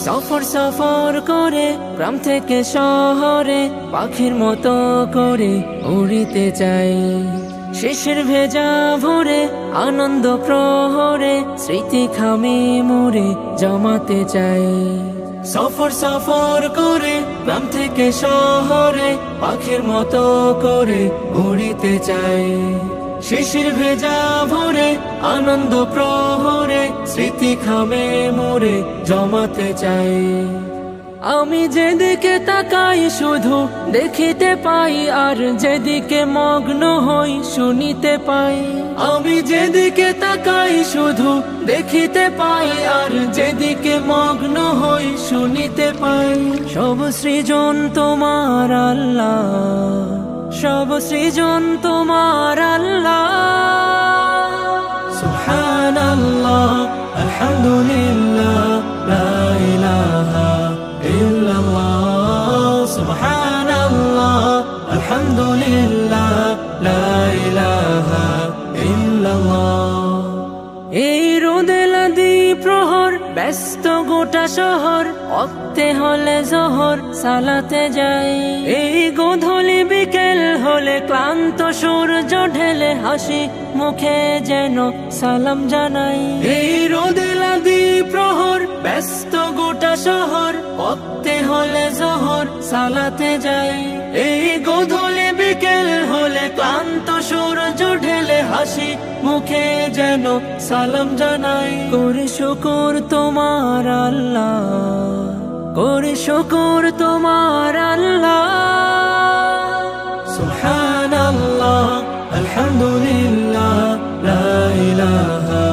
সফর সফর করে গ্রাম থেকে শহরে পাখির মতো করে উড়িতে চাই। শিশির ভেজা ভোরে আনন্দ প্রহরে স্মৃতি খামে মোরে জমাতে চাই। সফর সফর করে গ্রাম থেকে শহরে পাখির মতো করে উড়িতে চাই। শিশির ভেজা ভোরে আনন্দ প্রহরে স্মৃতি খামে মোরে জমাতে চাই। আমি যেদিকে তাকাই শুধু দেখিতে পাই, আর যেদিকে মগ্ন হই শুনিতে পাই। আমি যেদিকে তাকাই শুধু দেখিতে পাই, আর যেদিকে মগ্ন হই শুনিতে পাই। সব সৃজন তোমার আল্লাহ, সব সৃজন তোমার আল্লাহ। সুবহানাল্লাহ আলহামদুলিল্লাহ লা ইলাহা ইল্লাল্লাহ। সুবহানাল্লাহ আলহামদুলিল্লাহ লা ইলাহা ইল্লাল্লাহ। এই রোদে লাদি প্রহর ব্যস্ত গোটা শহর, ওক্তে হলে জোহর সালাতে যাই। এই গোধূলি বিকেল হলে ক্লান্ত সূর্য ঢেলে হাসি মুখে যেন সালাম জানাই। এই রোদে লাদি প্রহর ব্যস্ত গোটা শহর, ওক্তে হলে জোহর সালাতে যাই। এই গোধূলি বিকেল হলে ক্লান্ত সূর্য ঢেলে হাসি মুখে যেন সালাম জানাই। করি শুকর তোমার আল্লাহ, করি শুকর তোমার আল্লাহ। সুবহানাল্লাহ আলহামদুলিল্লাহ লা ইলাহা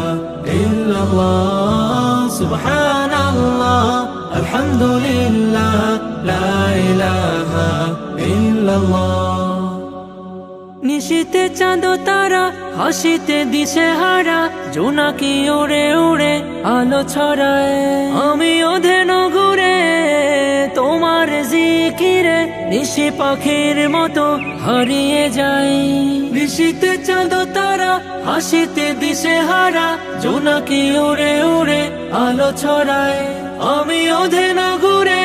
ইল্লাল্লাহ। সুবহানাল্লাহ আলহামদুলিল্লাহ লা ইলাহা ইল্লাল্লাহ। নিশীতে চাঁদ তারা হাসিতে দিশে হারা, জোনাকি উড়ে উড়ে আলো ছড়ায়। আমি ওধেন ঘুরে তোমার জিকিরে নিশি পাখির মতো হারিয়ে যাই। নিশীতে চাঁদ তারা হাসিতে দিশে হারা, জোনাকি উড়ে উড়ে আলো ছড়ায়। আমি ওধেন ঘুরে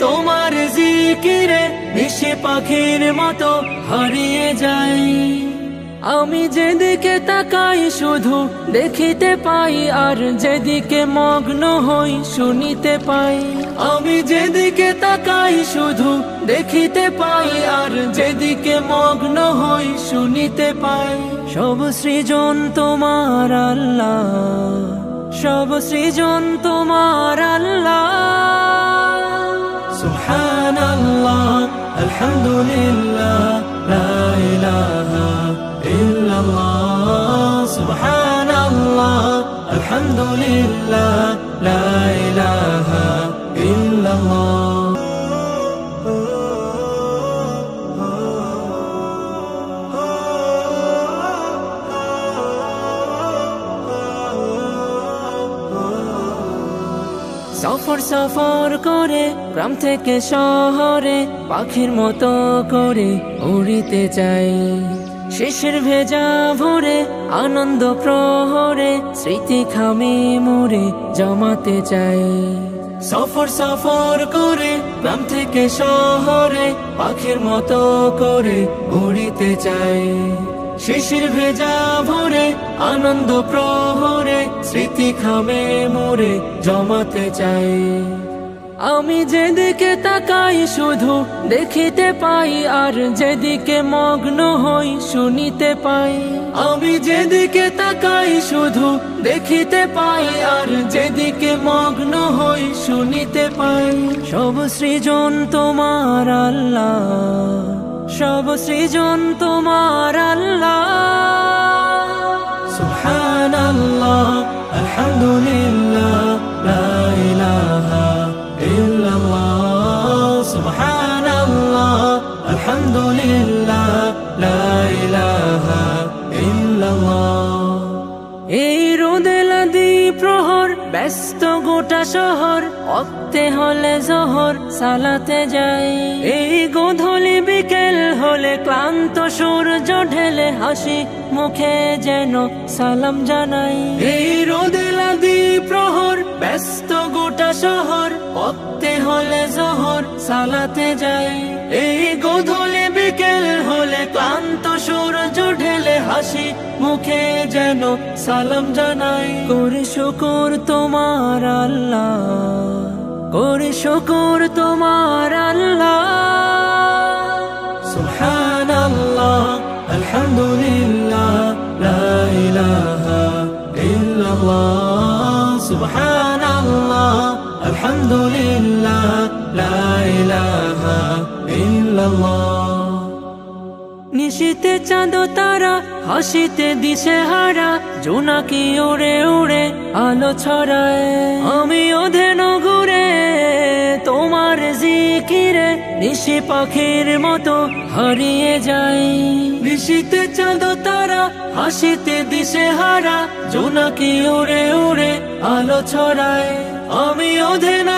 তোমার জিকিরে নিশি পাখির মতো হারিয়ে যাই। আমি যেদিকে তাকাই শুধু দেখিতে পাই, আর যেদিকে মগ্ন হই শুনিতে পাই। আমি যেদিকে তাকাই শুধু দেখিতে পাই, আর যেদিকে মগ্ন হই শুনিতে পাই। সব সৃজন তোমার আল্লাহ, সব সৃজন তোমার আল্লাহ। সুবহানাল্লাহ আলহামদুলিল্লাহ লা ইলাহা ইল্লাল্লাহ। সুবহানাল্লাহ আলহামদুলিল্লাহ লা ইলাহা ইল্লাল্লাহ। সফর সফর করে গ্রাম থেকে শহরে পাখির মতো করে উড়িতে চাই। শিশির ভেজা ভোরে আনন্দ প্রহরে স্মৃতি খামে মোরে জমাতে চাই। সফর সফর করে গ্রাম থেকে শহরে পাখির মতো করে উড়িতে চাই। শিশির ভেজা ভোরে আনন্দ প্রহরে স্মৃতি খামে মোরে জমাতে চাই। আমি যেদিকে তাকাই শুধু দেখিতে পাই, আর যেদিকে মগ্ন হই শুনিতে পাই। আমি যেদিকে তাকাই শুধু দেখিতে পাই, আর যেদিকে মগ্ন হই শুনিতে পাই। সব সৃজন তোমার আল্লাহ, সব সৃজন তোমার আল্লাহ। সুবহানাল্লাহ আলহামদুলিল্লাহ লা ইলাহা ইল্লাল্লাহ। সুবহানাল্লাহ আলহামদুলিল্লাহ লা ইলাহা ইল্লাল্লাহ। এই রোদে লাদি প্রহর ব্যস্ত গোটা শহর, ওক্তে হলে জোহর সালাতে যাই। এই গোধূলি বিকেল হলে ক্লান্ত সূর্য ঢেলে হাসি মুখে যেন সালাম জানাই। এই রোদে লাদি প্রহর ব্যস্ত গোটা ভরা শহর, পড়তে হলে জোহর সালাতে যাই। এই গোধূলি বিকেল হলে ক্লান্ত সূর্য ঢেলে হাসি মুখে যেন সালাম জানাই। করি শুকর তোমার আল্লাহ, করি শুকর তোমার আল্লাহ। সুবহানাল্লাহ আলহামদুলিল্লাহ লা ইলাহা ইল্লাল্লাহ। সুবহানাল্লাহ আলহামদুলিল্লাহ লা ইলাহা ইল্লাল্লাহ। নিশীতে চাঁদ তারা, হাসিতে দিশেহারা, জোনাকি উড়ে উড়ে আলো ছড়ায়। আমি অধেন ঘুরে তোমার জিকিরে, নিশি পাখির মতো হারিয়ে যাই। নিশীতে চাঁদ তারা, হাসিতে দিশেহারা, জোনাকি উড়ে উড়ে আলো ছড়ায়। আমি অধেন